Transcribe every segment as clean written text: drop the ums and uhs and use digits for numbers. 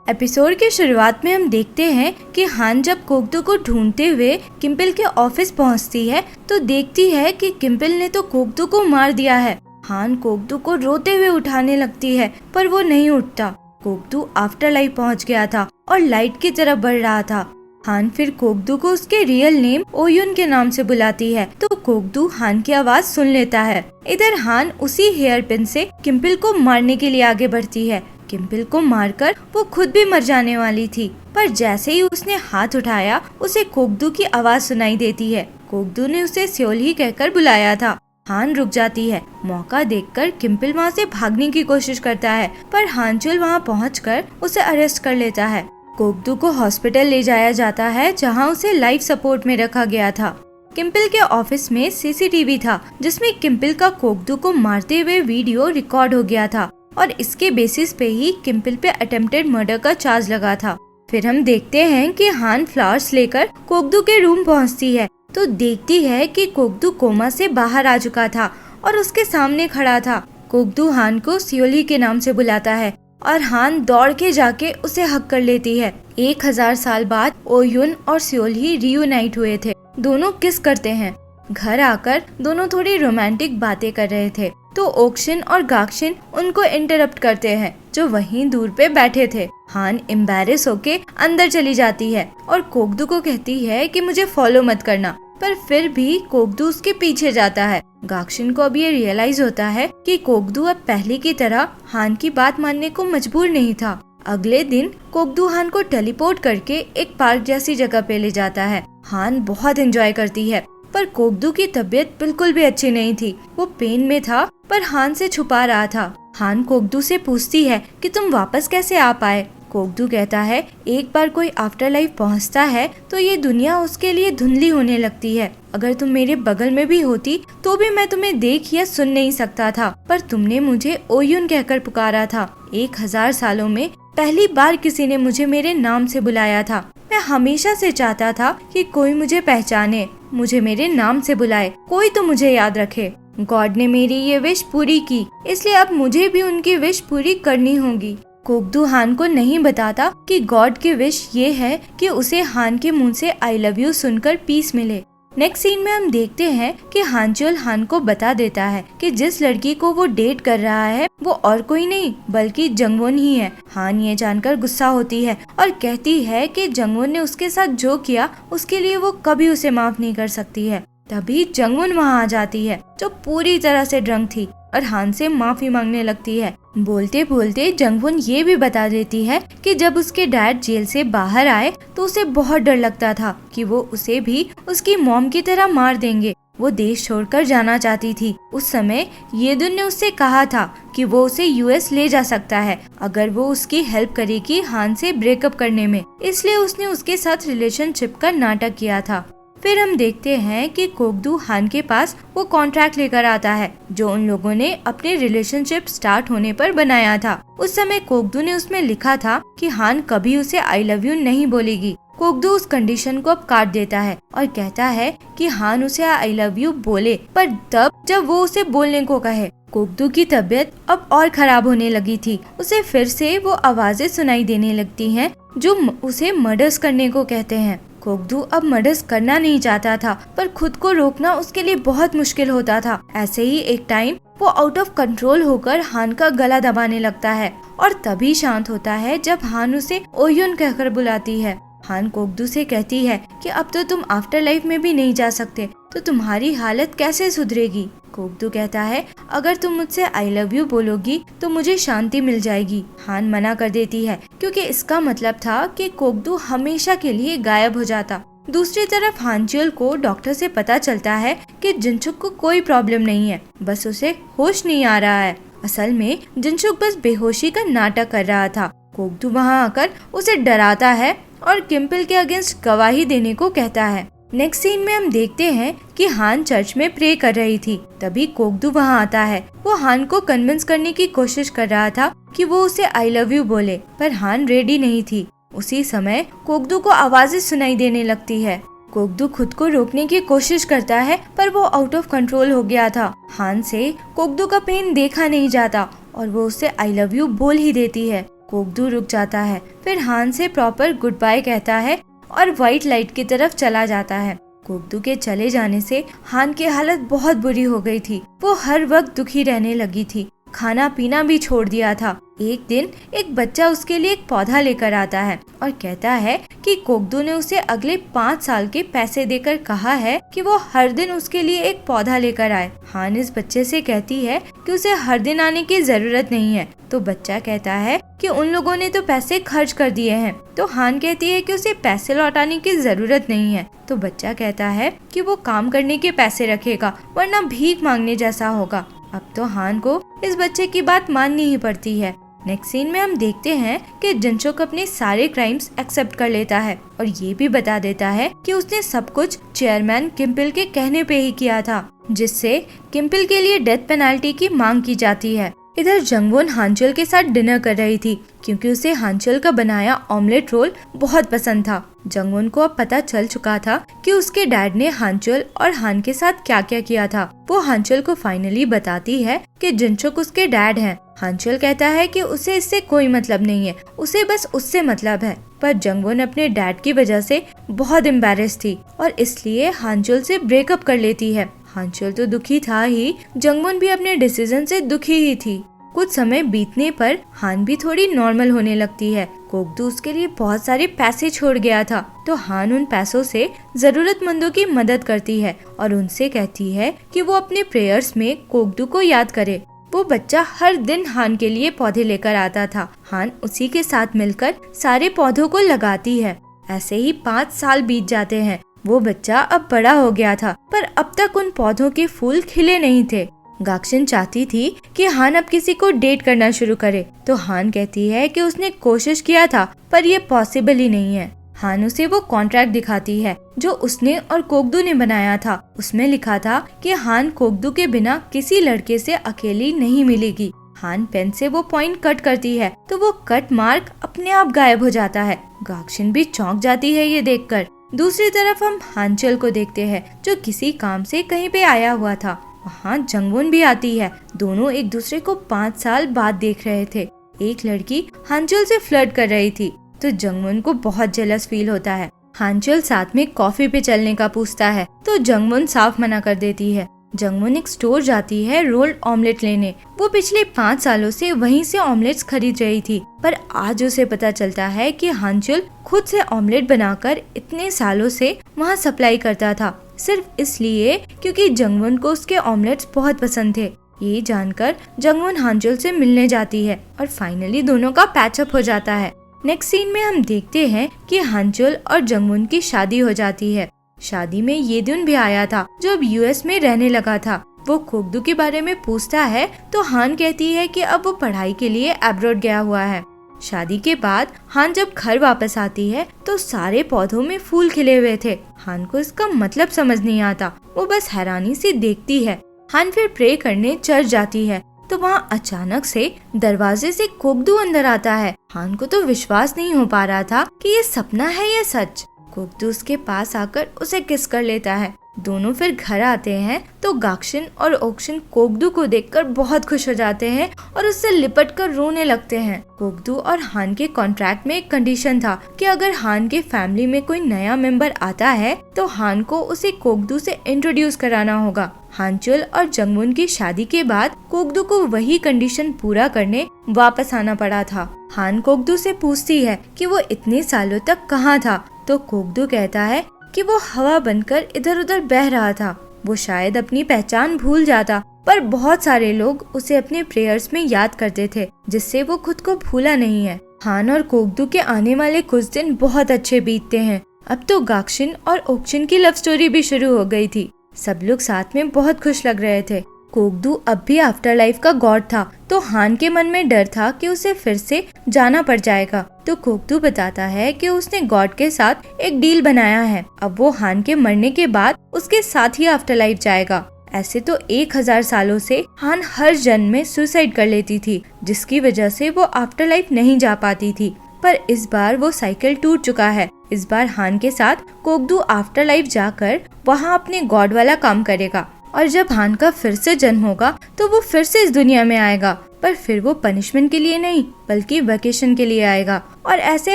Episode की शुरुआत में हम देखते हैं कि हान जब कोगदू को ढूंढते हुए किम्पल के ऑफिस पहुंचती है तो देखती है कि किम्पल ने तो कोगदू को मार दिया है। हान कोगदू को रोते हुए उठाने लगती है पर वो नहीं उठता। कोगदू आफ्टर लाइफ पहुंच गया था और लाइट की तरफ बढ़ रहा था। हान फिर कोगदू को उसके रियल नेम ओयुन के नाम से बुलाती है तो कोगदू हान की आवाज सुन लेता है। इधर हान उसी हेयर पिन से किम्पल को मारने के लिए आगे बढ़ती है। किम्पल को मारकर वो खुद भी मर जाने वाली थी, पर जैसे ही उसने हाथ उठाया उसे कोगदू की आवाज सुनाई देती है। कोगदू ने उसे स्योल ही कहकर बुलाया था। हान रुक जाती है। मौका देखकर किम्पल वहाँ से भागने की कोशिश करता है पर हानचुल वहाँ पहुँचकर उसे अरेस्ट कर लेता है। कोगदू को हॉस्पिटल ले जाया जाता है जहाँ उसे लाइफ सपोर्ट में रखा गया था। किम्पल के ऑफिस में सीसीटीवी था जिसमें किम्पल का कोगदू को मारते हुए वीडियो रिकॉर्ड हो गया था और इसके बेसिस पे ही किम्पल पे अटेम्प्टेड मर्डर का चार्ज लगा था। फिर हम देखते हैं कि हान फ्लावर्स लेकर कोगदू के रूम पहुंचती है तो देखती है कि कोगदू कोमा से बाहर आ चुका था और उसके सामने खड़ा था। कोगदू हान को सियोली के नाम से बुलाता है और हान दौड़ के जाके उसे हक कर लेती है। 1000 साल बाद ओयुन और सियोली रियूनाइट हुए थे। दोनों किस करते हैं। घर आकर दोनों थोड़ी रोमांटिक बातें कर रहे थे तो ओक्शिन और गाक्शिन उनको इंटरप्ट करते हैं जो वहीं दूर पे बैठे थे। हान एम्बैरेस होके अंदर चली जाती है और कोगदू को कहती है कि मुझे फॉलो मत करना, पर फिर भी कोगदू उसके पीछे जाता है। गाक्शिन को अब ये रियलाइज होता है कि कोगदू अब पहले की तरह हान की बात मानने को मजबूर नहीं था। अगले दिन कोगदू हान को टेलीपोर्ट करके एक पार्क जैसी जगह पे ले जाता है। हान बहुत एंजॉय करती है पर कोगदू की तबीयत बिल्कुल भी अच्छी नहीं थी। वो पेन में था पर हान से छुपा रहा था। हान कोगदू से पूछती है कि तुम वापस कैसे आ पाए। कोगदू कहता है एक बार कोई आफ्टर लाइफ पहुंचता है तो ये दुनिया उसके लिए धुंधली होने लगती है। अगर तुम मेरे बगल में भी होती तो भी मैं तुम्हें देख या सुन नहीं सकता था, पर तुमने मुझे ओयुन कहकर पुकारा था। 1000 सालों में पहली बार किसी ने मुझे मेरे नाम से बुलाया था। मैं हमेशा से चाहता था कि कोई मुझे पहचाने, मुझे मेरे नाम से बुलाए, कोई तो मुझे याद रखे। गॉड ने मेरी ये विश पूरी की, इसलिए अब मुझे भी उनकी विश पूरी करनी होगी। कोगदू हान को नहीं बताता कि गॉड की विश ये है कि उसे हान के मुंह से आई लव यू सुनकर पीस मिले। नेक्स्ट सीन में हम देखते हैं कि हानचुल हान को बता देता है कि जिस लड़की को वो डेट कर रहा है वो और कोई नहीं बल्कि जंगवोन ही है। हान ये जानकर गुस्सा होती है और कहती है कि जंगवोन ने उसके साथ जो किया उसके लिए वो कभी उसे माफ नहीं कर सकती है। तभी जंगवोन वहाँ आ जाती है जो पूरी तरह से ड्रंक थी और हान से माफी मांगने लगती है। बोलते बोलते जंगवोन ये भी बता देती है कि जब उसके डैड जेल से बाहर आए तो उसे बहुत डर लगता था कि वो उसे भी उसकी मॉम की तरह मार देंगे। वो देश छोड़कर जाना चाहती थी। उस समय येदुन ने उससे कहा था कि वो उसे यूएस ले जा सकता है अगर वो उसकी हेल्प करेगी हान से ब्रेकअप करने में, इसलिए उसने उसके साथ रिलेशनशिप का नाटक किया था। फिर हम देखते हैं कि कोगदू हान के पास वो कॉन्ट्रैक्ट लेकर आता है जो उन लोगों ने अपने रिलेशनशिप स्टार्ट होने पर बनाया था। उस समय कोगदू ने उसमें लिखा था कि हान कभी उसे आई लव यू नहीं बोलेगी। कोगदू उस कंडीशन को अब काट देता है और कहता है कि हान उसे आई लव यू बोले, पर तब जब वो उसे बोलने को कहे। कोगदू की तबीयत अब और खराब होने लगी थी। उसे फिर से वो आवाजें सुनाई देने लगती हैं जो उसे मर्डर्स करने को कहते हैं। कोगदू अब मर्डर्स करना नहीं चाहता था पर खुद को रोकना उसके लिए बहुत मुश्किल होता था। ऐसे ही एक टाइम वो आउट ऑफ कंट्रोल होकर हान का गला दबाने लगता है और तभी शांत होता है जब हान उसे ओयुन कहकर बुलाती है। हान कोगदू से कहती है कि अब तो तुम आफ्टर लाइफ में भी नहीं जा सकते तो तुम्हारी हालत कैसे सुधरेगी। कोगदू कहता है अगर तुम मुझसे आई लव यू बोलोगी तो मुझे शांति मिल जाएगी। हान मना कर देती है क्योंकि इसका मतलब था कि कोगदू हमेशा के लिए गायब हो जाता। दूसरी तरफ हानचुल को डॉक्टर से पता चलता है कि जिनचुक को कोई प्रॉब्लम नहीं है, बस उसे होश नहीं आ रहा है। असल में जिनचुक बस बेहोशी का नाटक कर रहा था। कोगदू वहाँ आकर उसे डराता है और किम्पल के अगेंस्ट गवाही देने को कहता है। नेक्स्ट सीन में हम देखते हैं कि हान चर्च में प्रे कर रही थी। तभी कोगदू वहाँ आता है। वो हान को कन्विंस करने की कोशिश कर रहा था कि वो उसे आई लव यू बोले, पर हान रेडी नहीं थी। उसी समय कोगदू को आवाजें सुनाई देने लगती है। कोगदू खुद को रोकने की कोशिश करता है पर वो आउट ऑफ कंट्रोल हो गया था। हान से कोगदू का पेन देखा नहीं जाता और वो उसे आई लव यू बोल ही देती है। कोगदू रुक जाता है, फिर हान से प्रॉपर गुड बाय कहता है और व्हाइट लाइट की तरफ चला जाता है। कोगदू के चले जाने से हान की हालत बहुत बुरी हो गई थी। वो हर वक्त दुखी रहने लगी थी, खाना पीना भी छोड़ दिया था। एक दिन एक बच्चा उसके लिए एक पौधा लेकर आता है और कहता है कि कोगदू ने उसे अगले 5 साल के पैसे देकर कहा है कि वो हर दिन उसके लिए एक पौधा लेकर आए। हान इस बच्चे से कहती है कि उसे हर दिन आने की जरूरत नहीं है, तो बच्चा कहता है कि उन लोगों ने तो पैसे खर्च कर दिए हैं। तो हान कहती है कि उसे पैसे लौटाने की जरूरत नहीं है, तो बच्चा कहता है कि वो काम करने के पैसे रखेगा वरना भीख मांगने जैसा होगा। अब तो हान को इस बच्चे की बात माननी ही पड़ती है। नेक्स्ट सीन में हम देखते हैं कि जिनचुक अपने सारे क्राइम्स एक्सेप्ट कर लेता है और ये भी बता देता है कि उसने सब कुछ चेयरमैन किम्पल के कहने पे ही किया था, जिससे किम्पल के लिए डेथ पेनाल्टी की मांग की जाती है। इधर जंगवॉन हानचुल के साथ डिनर कर रही थी क्योंकि उसे हानचुल का बनाया ऑमलेट रोल बहुत पसंद था। जंगवॉन को अब पता चल चुका था कि उसके डैड ने हानचुल और हान के साथ क्या क्या किया था। वो हानचुल को फाइनली बताती है कि जिनचुक उसके डैड हैं। हानचुल कहता है कि उसे इससे कोई मतलब नहीं है, उसे बस उससे मतलब है। पर जंगवॉन अपने डैड की वजह से बहुत एम्बैरेस थी और इसलिए हानचुल से ब्रेकअप कर लेती है। हानचुल तो दुखी था ही, जंगवॉन भी अपने डिसीजन से दुखी ही थी। कुछ समय बीतने पर हान भी थोड़ी नॉर्मल होने लगती है। कोगदू उसके लिए बहुत सारे पैसे छोड़ गया था, तो हान उन पैसों से जरूरतमंदों की मदद करती है और उनसे कहती है कि वो अपने प्रेयर्स में कोगदू को याद करे। वो बच्चा हर दिन हान के लिए पौधे लेकर आता था। हान उसी के साथ मिलकर सारे पौधों को लगाती है। ऐसे ही 5 साल बीत जाते हैं। वो बच्चा अब बड़ा हो गया था, पर अब तक उन पौधों के फूल खिले नहीं थे। गाक्शिन चाहती थी कि हान अब किसी को डेट करना शुरू करे, तो हान कहती है कि उसने कोशिश किया था पर ये पॉसिबल ही नहीं है। हान उसे वो कॉन्ट्रैक्ट दिखाती है जो उसने और कोगदू ने बनाया था। उसमें लिखा था कि हान कोगदू के बिना किसी लड़के से अकेली नहीं मिलेगी। हान पेन से वो पॉइंट कट करती है तो वो कट मार्क अपने आप गायब हो जाता है। गाक्शिन भी चौंक जाती है ये देखकर। दूसरी तरफ हम हानचुल को देखते हैं जो किसी काम से कहीं पे आया हुआ था। वहाँ जंगवॉन भी आती है। दोनों एक दूसरे को 5 साल बाद देख रहे थे। एक लड़की हानचुल से फ्लर्ट कर रही थी, तो जंगवॉन को बहुत जेलस फील होता है। हानचुल साथ में कॉफी पे चलने का पूछता है, तो जंगवॉन साफ मना कर देती है। जंगवॉन एक स्टोर जाती है रोल्ड ऑमलेट लेने। वो पिछले 5 सालों से वहीं से ऑमलेट्स खरीद रही थी, पर आज उसे पता चलता है कि हानचुल खुद से ऑमलेट बनाकर इतने सालों से वहाँ सप्लाई करता था, सिर्फ इसलिए क्योंकि जंगवॉन को उसके ऑमलेट्स बहुत पसंद थे। ये जानकर जंगवॉन हानचुल से मिलने जाती है और फाइनली दोनों का पैचअप हो जाता है। नेक्स्ट सीन में हम देखते हैं कि हानचुल और जंगवॉन की शादी हो जाती है। शादी में ये दिन भी आया था जो अब यूएस में रहने लगा था। वो कोगदू के बारे में पूछता है तो हान कहती है कि अब वो पढ़ाई के लिए अब्रॉड गया हुआ है। शादी के बाद हान जब घर वापस आती है तो सारे पौधों में फूल खिले हुए थे। हान को इसका मतलब समझ नहीं आता, वो बस हैरानी से देखती है। हान फिर प्रे करने चर्च जाती है तो वहाँ अचानक से दरवाजे से कोगदू अंदर आता है। हान को तो विश्वास नहीं हो पा रहा था कि ये सपना है या सच। कोगदू उसके पास आकर उसे किस कर लेता है। दोनों फिर घर आते हैं तो गाक्शिन और ओक्शिन कोगदू को देखकर बहुत खुश हो जाते हैं और उससे लिपट कर रोने लगते हैं। कोगदू और हान के कॉन्ट्रैक्ट में एक कंडीशन था कि अगर हान के फैमिली में कोई नया मेंबर आता है तो हान को उसे कोगदू से इंट्रोड्यूस कराना होगा। हानचुल और जंगवॉन की शादी के बाद कोगदू को वही कंडीशन पूरा करने वापस आना पड़ा था। हान कोगदू से पूछती है कि वो इतने सालों तक कहाँ था, तो कोगदू कहता है कि वो हवा बनकर इधर उधर बह रहा था। वो शायद अपनी पहचान भूल जाता, पर बहुत सारे लोग उसे अपने प्रेयर्स में याद करते थे, जिससे वो खुद को भूला नहीं है। हान और कोगदू के आने वाले कुछ दिन बहुत अच्छे बीतते हैं। अब तो गाक्शिन और ओक्शिन की लव स्टोरी भी शुरू हो गई थी। सब लोग साथ में बहुत खुश लग रहे थे। कोगदू अब भी आफ्टर लाइफ का गॉड था, तो हान के मन में डर था कि उसे फिर से जाना पड़ जाएगा। तो कोगदू बताता है कि उसने गॉड के साथ एक डील बनाया है। अब वो हान के मरने के बाद उसके साथ ही आफ्टर लाइफ जाएगा। ऐसे तो 1000 सालों से हान हर जन्म में सुसाइड कर लेती थी, जिसकी वजह से वो आफ्टर लाइफ नहीं जा पाती थी। पर इस बार वो साइकिल टूट चुका है। इस बार हान के साथ कोगदू आफ्टर लाइफ जाकर वहाँ अपने गॉड वाला काम करेगा और जब हान का फिर से जन्म होगा तो वो फिर से इस दुनिया में आएगा। पर फिर वो पनिशमेंट के लिए नहीं बल्कि वेकेशन के लिए आएगा और ऐसे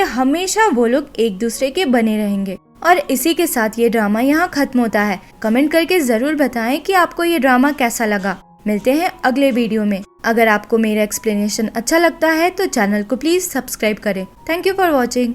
हमेशा वो लोग एक दूसरे के बने रहेंगे। और इसी के साथ ये ड्रामा यहाँ खत्म होता है। कमेंट करके जरूर बताएं कि आपको ये ड्रामा कैसा लगा। मिलते हैं अगले वीडियो में। अगर आपको मेरा एक्सप्लेनेशन अच्छा लगता है तो चैनल को प्लीज सब्सक्राइब करें। Thank you for watching.